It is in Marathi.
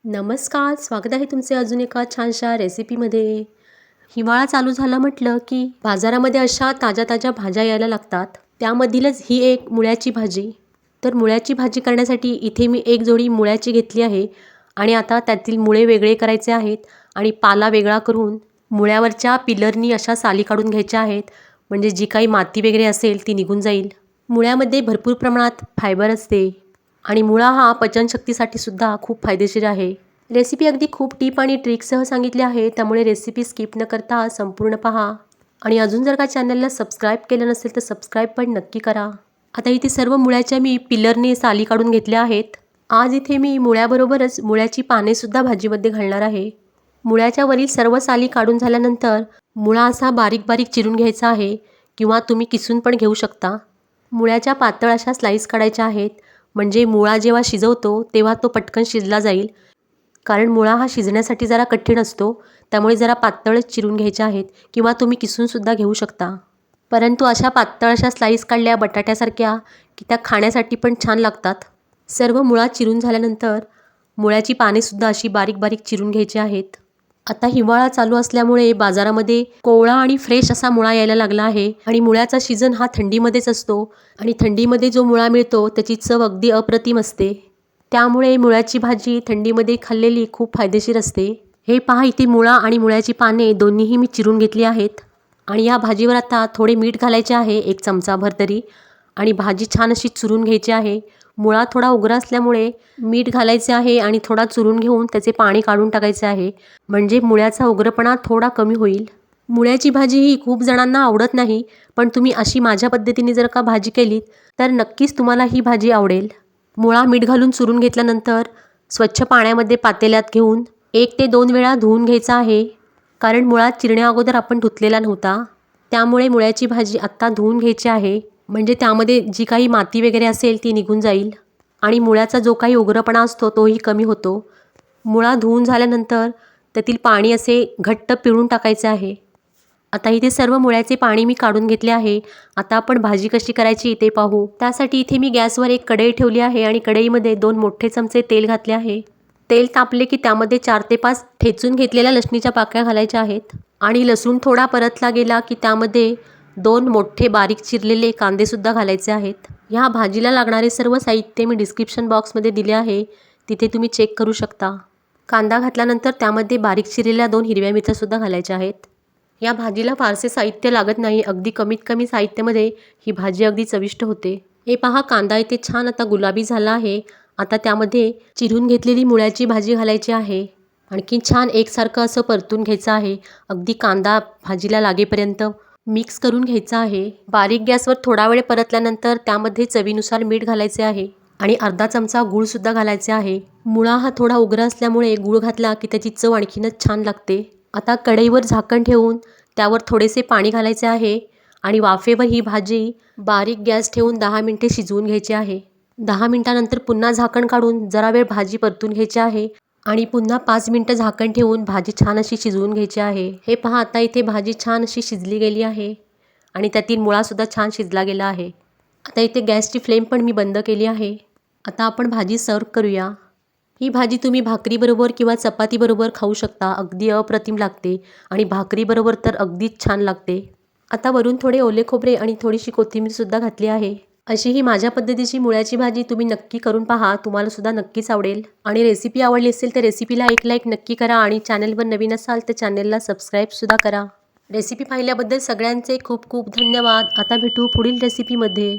नमस्कार, स्वागत आहे तुमचे अजून एका छानशा रेसिपीमध्ये. हिवाळा चालू झाला म्हटलं की बाजारामध्ये अशा ताज्या भाज्या यायला लागतात. त्यामधीलच ही एक मुळ्याची भाजी. तर मुळ्याची भाजी करण्यासाठी इथे मी एक जोडी मुळ्याची घेतली आहे आणि आता त्यातील मुळे वेगळे करायचे आहेत आणि पाला वेगळा करून मुळ्यावरच्या पिलरनी अशा साली काढून घ्यायच्या आहेत. म्हणजे जी काही माती वगैरे असेल ती निघून जाईल. मुळ्यामध्ये भरपूर प्रमाणात फायबर असते आणि मुळा हा पचनशक्तीसाठी सुद्धा खूप फायदेशीर आहे. रेसिपी अगदी खूप टिप आणि ट्रिकसह सांगितली आहे, त्यामुळे रेसिपी स्किप न करता संपूर्ण पहा. आणि अजून जर का चॅनलला सबस्क्राईब केलं नसेल तर सबस्क्राईब पण नक्की करा. आता इथे सर्व मुळ्याच्या मी पिलरने साली काढून घेतल्या आहेत. आज इथे मी मुळ्याबरोबरच मुळ्याची पानेसुद्धा भाजीमध्ये घालणार आहे. मुळ्याच्या वरील सर्व साली काढून झाल्यानंतर मुळा असा बारीक बारीक चिरून घ्यायचा आहे किंवा तुम्ही किसून पण घेऊ शकता. मुळ्याच्या पातळ अशा स्लाईस काढायच्या आहेत, म्हणजे मुळा जेव्हा शिजवतो तेव्हा तो पटकन शिजला जाईल. कारण मुळा हा शिजण्यासाठी जरा कठीण असतो, त्यामुळे जरा पातळच चिरून घ्यायच्या आहेत किंवा तुम्ही किसूनसुद्धा घेऊ शकता. परंतु अशा पातळ अशा स्लाईस काढल्या बटाट्यासारख्या की त्या खाण्यासाठी पण छान लागतात. सर्व मुळा चिरून झाल्यानंतर मुळ्याची पानेसुद्धा अशी बारीक बारीक चिरून घ्यायची आहेत. आता हिवाळा चालू असल्यामुळे बाजारामध्ये कोवळा आणि फ्रेश असा मुळा यायला लागला आहे आणि मुळ्याचा सीझन हा थंडीमध्येच असतो आणि थंडीमध्ये जो मुळा मिळतो त्याची चव अगदी अप्रतिम असते. त्यामुळे मुळ्याची भाजी थंडीमध्ये खाल्लेली खूप फायदेशीर असते. हे पहा, इथे मुळा आणि मुळ्याची पाने दोन्हीही मी चिरून घेतली आहेत आणि या भाजीवर आता थोडे मीठ घालायचे आहे, 1 चमचाभर तरी, आणि भाजी छान अशी चुरून घ्यायची आहे. मुळा थोडा उग्र असल्यामुळे मीठ घालायचे आहे आणि थोडा चुरून घेऊन त्याचे पाणी काढून टाकायचे आहे, म्हणजे मुळ्याचा उग्रपणा थोडा कमी होईल. मुळ्याची भाजी ही खूप जणांना आवडत नाही, पण तुम्ही अशी माझ्या पद्धतीने जर का भाजी केलीत तर नक्कीच तुम्हाला ही भाजी आवडेल. मुळा मीठ घालून चुरून घेतल्यानंतर स्वच्छ पाण्यामध्ये पातेल्यात घेऊन 1 ते 2 वेळा धुवून घ्यायचा आहे. कारण मुळा चिरण्या अगोदर आपण धुतलेला नव्हता, त्यामुळे मुळ्याची भाजी आत्ता धुवून घ्यायची आहे, म्हणजे त्यामध्ये जी काही माती वगैरे असेल ती निघून जाईल आणि मुळ्याचा जो काही उग्रपणा असतो तोही कमी होतो. मुळा धुवून झाल्यानंतर त्यातील पाणी असे घट्ट पिळून टाकायचे आहे. आता इथे सर्व मुळ्याचे पाणी मी काढून घेतले आहे. आता आपण भाजी कशी करायची ते पाहू. त्यासाठी इथे मी गॅसवर एक कढई ठेवली आहे आणि कढईमध्ये 2 मोठे चमचे तेल घातले आहे. तेल तापले की त्यामध्ये 4 ते 5 ठेचून घेतलेल्या लसणीच्या पाकळ्या घालायच्या आहेत आणि लसूण थोडा परतला गेला की त्यामध्ये 2 मोठे बारीक चिरलेले कांदेसुद्धा घालायचे आहेत. ह्या भाजीला लागणारे सर्व साहित्य मी डिस्क्रिप्शन बॉक्समध्ये दिले आहे, तिथे तुम्ही चेक करू शकता. कांदा घातल्यानंतर त्यामध्ये बारीक चिरलेल्या 2 हिरव्या मिरच्यासुद्धा घालायच्या आहेत. या भाजीला फारसे साहित्य लागत नाही, अगदी कमीत कमी साहित्यामध्ये ही भाजी अगदी चविष्ट होते. हे पहा, कांदा इथे छान आता गुलाबी झाला आहे. आता त्यामध्ये चिरून घेतलेली मुळ्याची भाजी घालायची आहे. आणखी छान एकसारखं असं परतून घ्यायचं आहे. अगदी कांदा भाजीला लागेपर्यंत मिक्स करून घ्यायचा आहे. बारीक गॅसवर थोडा वेळ परतल्यानंतर त्यामध्ये चवीनुसार मीठ घालायचे आहे आणि अर्धा चमचा गूळसुद्धा घालायचे आहे. मुळा हा थोडा उग्र असल्यामुळे गूळ घातला की त्याची चव आणखीनच छान लागते. आता कढईवर झाकण ठेवून त्यावर थोडेसे पाणी घालायचे आहे आणि वाफेवर ही भाजी बारीक गॅस ठेवून 10 मिनिटे शिजवून घ्यायची आहे. 10 मिनिटानंतर पुन्हा झाकण काढून जरा वेळ भाजी परतून घ्यायची आहे आणि पुन्हा 5 मिनिटं झाकण ठेवून भाजी छान अशी शिजवून घ्यायची आहे. हे पहा, आता इथे भाजी छान अशी शिजली गेली आहे आणि त्यातील मुळासुद्धा छान शिजला गेला आहे. आता इथे गॅसची फ्लेम पण मी बंद केली आहे. आता आपण भाजी सर्व करूया. ही भाजी तुम्ही भाकरीबरोबर किंवा चपातीबरोबर खाऊ शकता. अगदी अप्रतिम लागते आणि भाकरीबरोबर तर अगदीच छान लागते. आता वरून थोडे ओले खोबरे आणि थोडीशी कोथिंबीरसुद्धा घातली आहे. अशी ही माझ्या पद्धतीची मुळ्याची भाजी तुम्ही नक्की करून पहा, तुम्हाला सुद्धा नक्कीच आवडेल. आणि रेसिपी आवडली असेल तर रेसिपीला एक लाईक नक्की करा आणि चॅनलवर नवीन असाल तर चॅनलला सबस्क्राईबसुद्धा करा. रेसिपी पाहिल्याबद्दल सगळ्यांचे खूप खूप धन्यवाद. आता भेटू पुढील रेसिपीमध्ये.